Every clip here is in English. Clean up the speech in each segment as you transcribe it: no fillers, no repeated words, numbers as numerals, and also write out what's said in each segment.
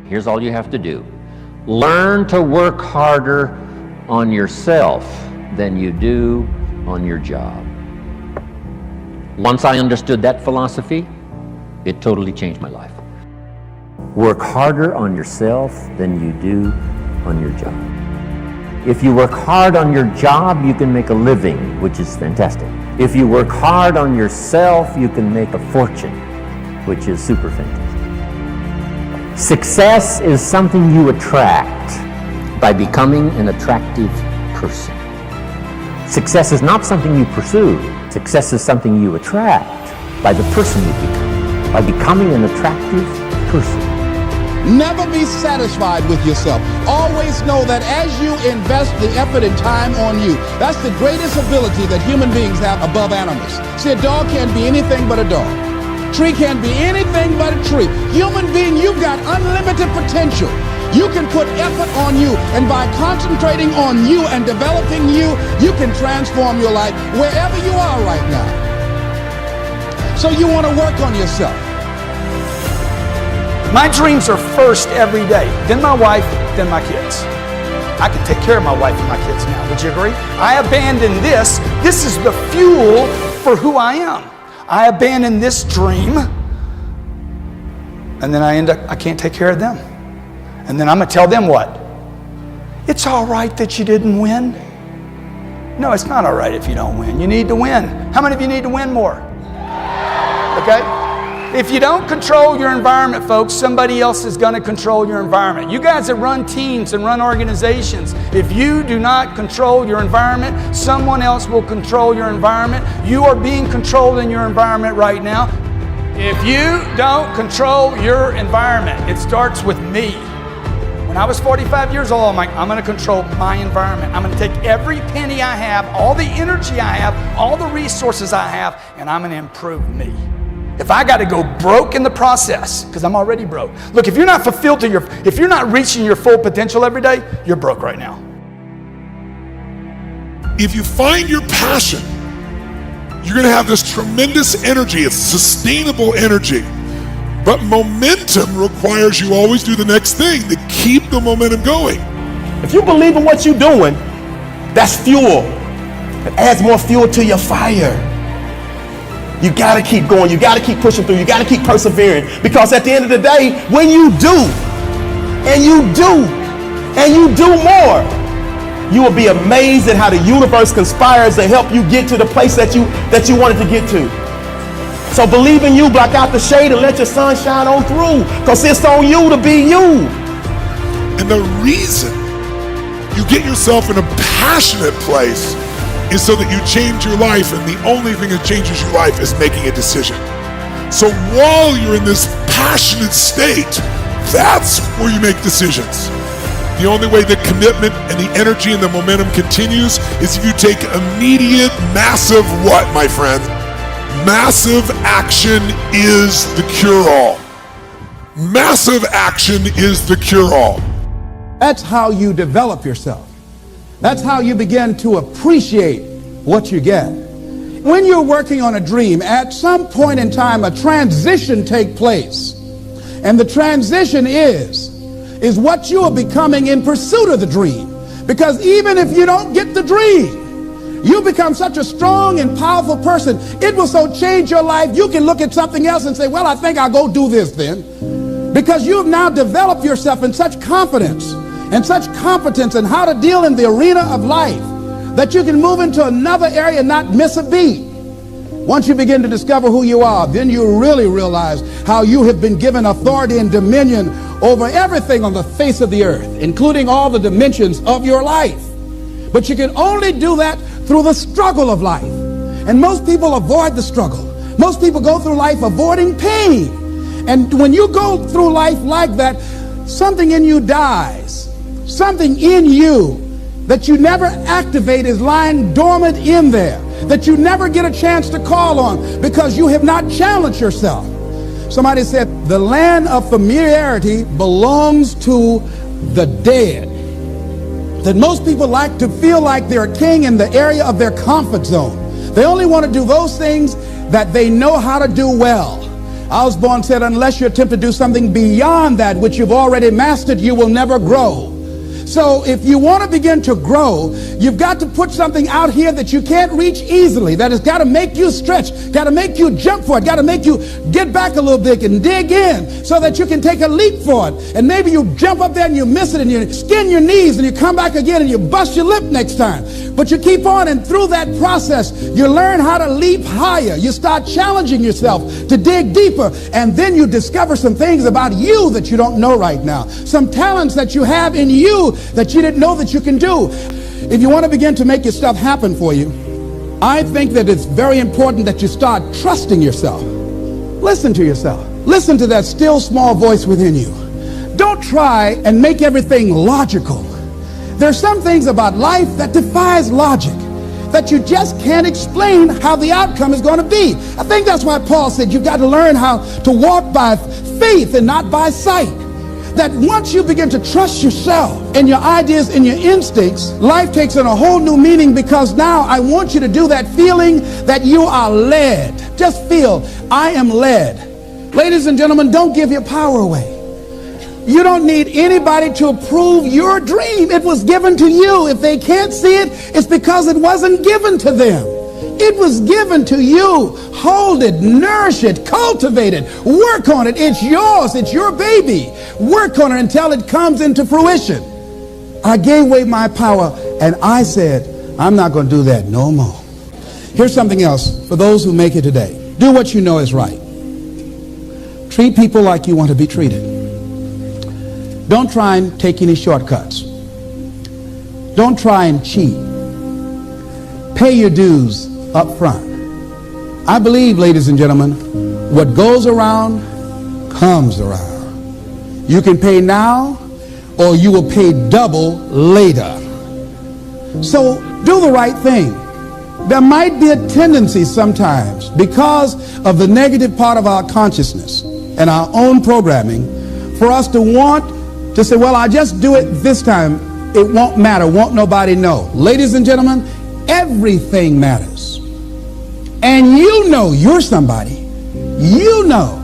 Here's all you have to do. Learn to work harder on yourself than you do on your job. Once I understood that philosophy, it totally changed my life. Work harder on yourself than you do on your job. If you work hard on your job, you can make a living, which is fantastic. If you work hard on yourself, you can make a fortune, which is super fantastic. Success is something you attract by becoming an attractive person. Success is not something you pursue. Success is something you attract by the person you become, by becoming an attractive person. Never be satisfied with yourself. Always know that as you invest the effort and time on you, that's the greatest ability that human beings have above animals. See, a dog can't be anything but a dog. Tree can't be anything but a tree. Human being, you've got unlimited potential. You can put effort on you, and by concentrating on you and developing you, you can transform your life wherever you are right now. So you want to work on yourself. My dreams are first every day, then my wife, then my kids. I can take care of my wife and my kids now, would you agree? I abandon this. This is the fuel for who I am. I abandon this dream, and then I can't take care of them. And then I'm gonna tell them what? It's all right that you didn't win. No, it's not all right if you don't win. You need to win. How many of you need to win more? Okay? If you don't control your environment, folks, somebody else is going to control your environment. You guys that run teams and run organizations, if you do not control your environment, someone else will control your environment. You are being controlled in your environment right now. If you don't control your environment, it starts with me. When I was 45 years old, I'm like, I'm going to control my environment. I'm going to take every penny I have, all the energy I have, all the resources I have, and I'm going to improve me. If I got to go broke in the process, because I'm already broke. Look, if you're not fulfilled if you're not reaching your full potential every day, you're broke right now. If you find your passion, you're going to have this tremendous energy. It's sustainable energy. But momentum requires you always do the next thing to keep the momentum going. If you believe in what you're doing, that's fuel. It adds more fuel to your fire. You gotta keep going, you gotta keep pushing through, you gotta keep persevering. Because at the end of the day, when you do, and you do, and you do more, you will be amazed at how the universe conspires to help you get to the place that you wanted to get to. So believe in you, block out the shade, and let your sun shine on through. Because it's on you to be you. And the reason you get yourself in a passionate place is so that you change your life, and the only thing that changes your life is making a decision. So while you're in this passionate state, that's where you make decisions. The only way the commitment and the energy and the momentum continues is if you take immediate, massive what, my friend? Massive action is the cure-all. Massive action is the cure-all. That's how you develop yourself. That's how you begin to appreciate what you get. When you're working on a dream, at some point in time, a transition takes place. And the transition is what you are becoming in pursuit of the dream. Because even if you don't get the dream, you become such a strong and powerful person. It will so change your life, you can look at something else and say, well, I think I'll go do this then. Because you have now developed yourself in such confidence and such competence in how to deal in the arena of life that you can move into another area and not miss a beat. Once you begin to discover who you are, then you really realize how you have been given authority and dominion over everything on the face of the earth, including all the dimensions of your life. But you can only do that through the struggle of life. And most people avoid the struggle. Most people go through life avoiding pain. And when you go through life like that, something in you dies. Something in you that you never activate is lying dormant in there, that you never get a chance to call on because you have not challenged yourself. Somebody said the land of familiarity belongs to the dead. That most people like to feel like they're a king in the area of their comfort zone. They only want to do those things that they know how to do well. Osborne said, unless you attempt to do something beyond that which you've already mastered, you will never grow. So if you want to begin to grow, you've got to put something out here that you can't reach easily, that has got to make you stretch, got to make you jump for it, got to make you get back a little bit and dig in so that you can take a leap for it. And maybe you jump up there and you miss it and you skin your knees and you come back again and you bust your lip next time. But you keep on, and through that process, you learn how to leap higher. You start challenging yourself to dig deeper, and then you discover some things about you that you don't know right now, some talents that you have in you that you didn't know that you can do. If you want to begin to make your stuff happen for you, I think that it's very important that you start trusting yourself. Listen to yourself. Listen to that still small voice within you. Don't try and make everything logical. There's some things about life that defies logic, that you just can't explain how the outcome is going to be. I think that's why Paul said you've got to learn how to walk by faith and not by sight. That once you begin to trust yourself and your ideas and your instincts, life takes on a whole new meaning, because now I want you to do that feeling that you are led. Just feel, I am led. Ladies and gentlemen, don't give your power away. You don't need anybody to approve your dream. It was given to you. If they can't see it, it's because it wasn't given to them. It was given to you. Hold it, nourish it, cultivate it, work on it. It's yours. It's your baby. Work on it until it comes into fruition. I gave away my power and I said, I'm not going to do that no more. Here's something else for those who make it today. Do what you know is right. Treat people like you want to be treated. Don't try and take any shortcuts. Don't try and cheat. Pay your dues up front. I believe, ladies and gentlemen, what goes around comes around. You can pay now, or you will pay double later. So do the right thing. There might be a tendency sometimes, because of the negative part of our consciousness and our own programming, for us to want to say, well, I'll just do it this time. It won't matter. Won't nobody know. Ladies and gentlemen, everything matters. And you know you're somebody. You know.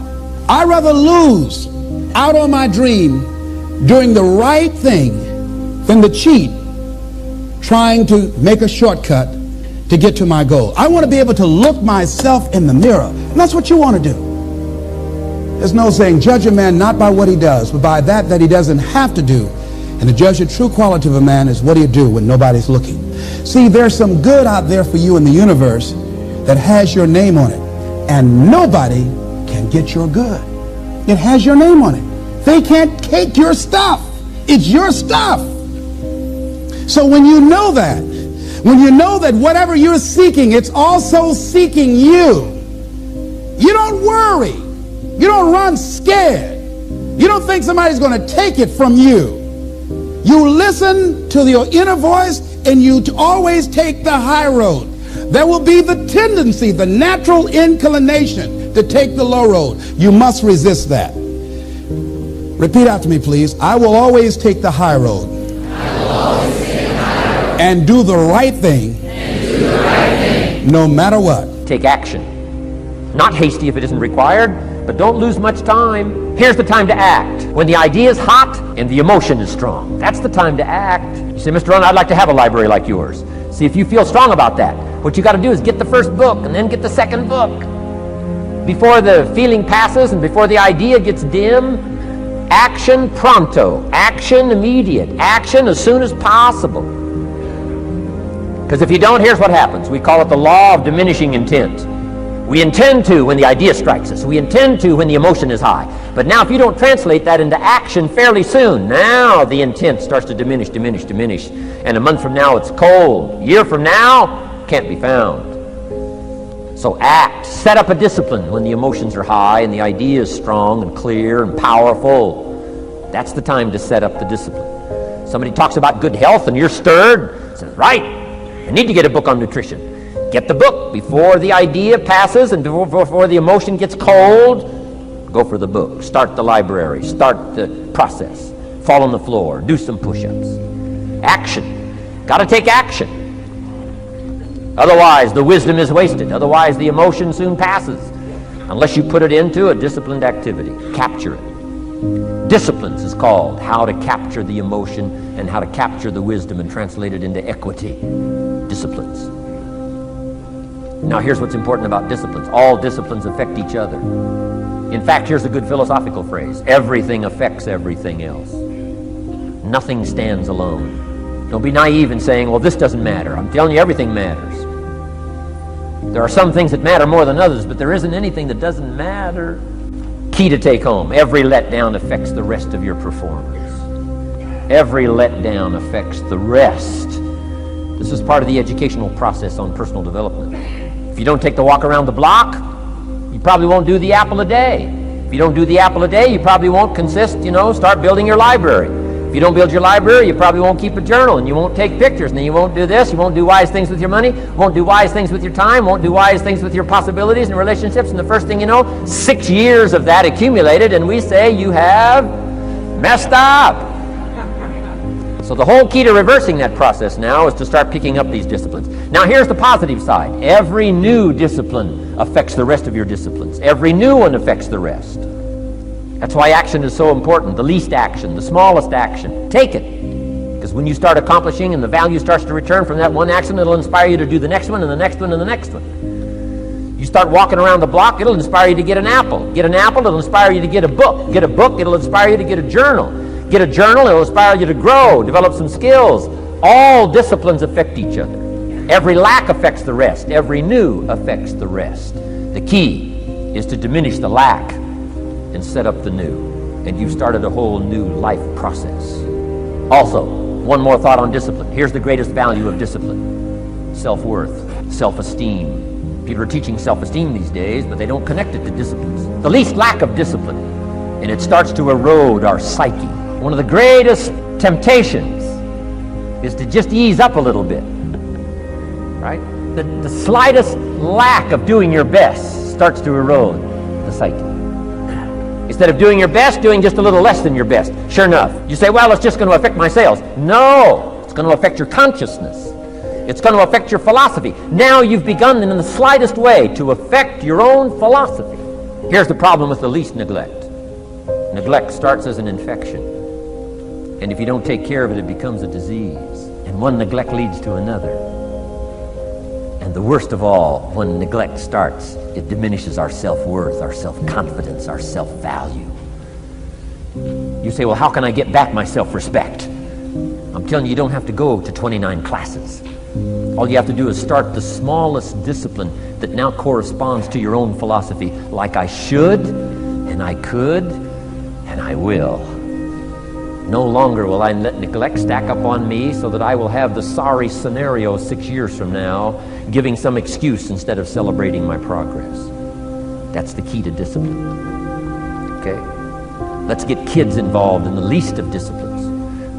I'd rather lose out on my dream doing the right thing than to cheat trying to make a shortcut to get to my goal. I want to be able to look myself in the mirror. And that's what you want to do. There's no saying, judge a man not by what he does, but by that he doesn't have to do. And to judge the true quality of a man is what do you do when nobody's looking. See, there's some good out there for you in the universe that has your name on it. And nobody can get your good. It has your name on it. They can't take your stuff. It's your stuff. So when you know that whatever you're seeking, it's also seeking you, you don't worry. You don't run scared. You don't think somebody's going to take it from you. You listen to your inner voice, and you always take the high road. There will be the tendency, the natural inclination to take the low road. You must resist that. Repeat after me, please. I will always take the high road. I will always take the high road. And do the right thing. No matter what. Take action. Not hasty if it isn't required. But don't lose much time. Here's the time to act. When the idea is hot and the emotion is strong. That's the time to act. You say, Mr. Ron, I'd like to have a library like yours. See if you feel strong about that. What you got to do is get the first book and then get the second book. Before the feeling passes and before the idea gets dim, action pronto. Action immediate. Action as soon as possible. Because if you don't, here's what happens. We call it the law of diminishing intent. We intend to when the idea strikes us. We intend to when the emotion is high. But now if you don't translate that into action fairly soon, now the intent starts to diminish. And a month from now it's cold. A year from now, can't be found. So act. Set up a discipline when the emotions are high and the idea is strong and clear and powerful. That's the time to set up the discipline. Somebody talks about good health and you're stirred. Says, right, I need to get a book on nutrition. Get the book before the idea passes and before the emotion gets cold. Go for the book. Start the library. Start the process. Fall on the floor. Do some push-ups. Action. Got to take action. Otherwise, the wisdom is wasted. Otherwise, the emotion soon passes. unless you put it into a disciplined activity. Capture it. Disciplines is called how to capture the emotion and how to capture the wisdom and translate it into equity. Disciplines. Now here's what's important about disciplines. All disciplines affect each other. In fact, here's a good philosophical phrase. Everything affects everything else. Nothing stands alone. Don't be naive in saying, well, this doesn't matter. I'm telling you, everything matters. There are some things that matter more than others, but there isn't anything that doesn't matter. Key to take home. Every letdown affects the rest of your performance. Every letdown affects the rest. This is part of the educational process on personal development. If you don't take the walk around the block, you probably won't do the apple a day. If you don't do the apple a day, you probably won't start building your library. If you don't build your library, you probably won't keep a journal, and you won't take pictures, and then you won't do this, you won't do wise things with your money, won't do wise things with your time, won't do wise things with your possibilities and relationships, and the first thing you know, 6 years of that accumulated, and we say you have messed up. So the whole key to reversing that process now is to start picking up these disciplines. Now here's the positive side. Every new discipline affects the rest of your disciplines. Every new one affects the rest. That's why action is so important. The least action, the smallest action. Take it. Because when you start accomplishing and the value starts to return from that one action, it'll inspire you to do the next one and the next one and the next one. You start walking around the block, it'll inspire you to get an apple. Get an apple, it'll inspire you to get a book. Get a book, it'll inspire you to get a journal. Get a journal, it'll inspire you to grow, develop some skills. All disciplines affect each other. Every lack affects the rest. Every new affects the rest. The key is to diminish the lack and set up the new. And you've started a whole new life process. Also, one more thought on discipline. Here's the greatest value of discipline. Self-worth, self-esteem. People are teaching self-esteem these days, but they don't connect it to disciplines. The least lack of discipline, and it starts to erode our psyche. One of the greatest temptations is to just ease up a little bit, right? The slightest lack of doing your best starts to erode the psyche. Instead of doing your best, doing just a little less than your best. Sure enough, you say, well, it's just going to affect my sales. No, it's going to affect your consciousness. It's going to affect your philosophy. Now you've begun in the slightest way to affect your own philosophy. Here's the problem with the least neglect. Neglect starts as an infection. And if you don't take care of it, it becomes a disease. And one neglect leads to another. And the worst of all, when neglect starts, it diminishes our self-worth, our self-confidence, our self-value. You say, well, how can I get back my self-respect? I'm telling you, you don't have to go to 29 classes. All you have to do is start the smallest discipline that now corresponds to your own philosophy, like I should, and I could, and I will. No longer will I let neglect stack up on me so that I will have the sorry scenario 6 years from now, giving some excuse instead of celebrating my progress. That's the key to discipline. Okay? Let's get kids involved in the least of disciplines.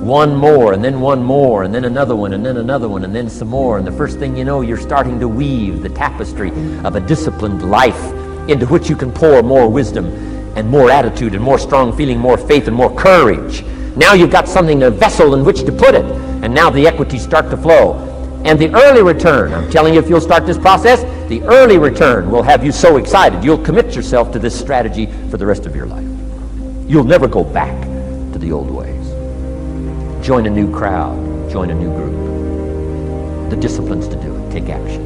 One more, and then one more, and then another one, and then another one, and then some more. And the first thing you know, you're starting to weave the tapestry of a disciplined life into which you can pour more wisdom and more attitude and more strong feeling, more faith and more courage. Now you've got something, a vessel in which to put it, and now the equities start to flow. And the early return, I'm telling you, if you'll start this process, the early return will have you so excited, you'll commit yourself to this strategy for the rest of your life. You'll never go back to the old ways. Join a new crowd, join a new group. The disciplines to do it, take action.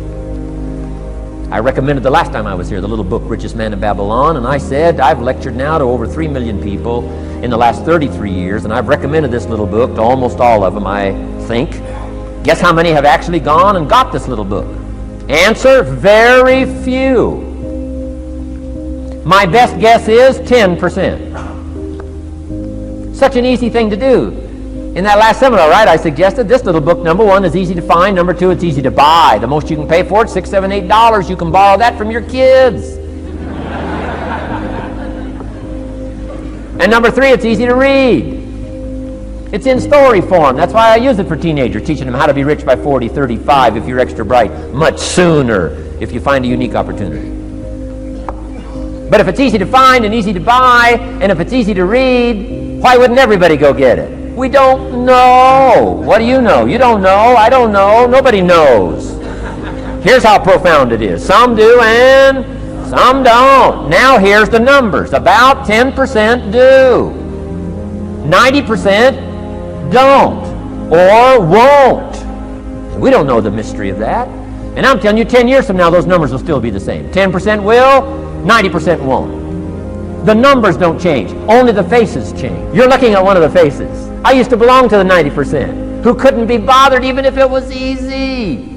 I recommended the last time I was here the little book, Richest Man in Babylon, and I said I've lectured now to over 3 million people in the last 33 years, and I've recommended this little book to almost all of them, I think. Guess how many have actually gone and got this little book? Answer, very few. My best guess is 10%. Such an easy thing to do. In that last seminar, right, I suggested this little book, number one, is easy to find. Number two, it's easy to buy. The most you can pay for it, $6, $7, $8. You can borrow that from your kids. And number three, it's easy to read. It's in story form. That's why I use it for teenagers, teaching them how to be rich by 40, 35 if you're extra bright, much sooner if you find a unique opportunity. But if it's easy to find and easy to buy, and if it's easy to read, why wouldn't everybody go get it? We don't know. What do you know? You don't know. I don't know. Nobody knows. Here's how profound it is. Some do and some don't. Now here's the numbers. About 10% do. 90% don't or won't. We don't know the mystery of that. And I'm telling you, 10 years from now, those numbers will still be the same. 10% will, 90% won't. The numbers don't change. Only the faces change. You're looking at one of the faces. I used to belong to the 90% who couldn't be bothered even if it was easy.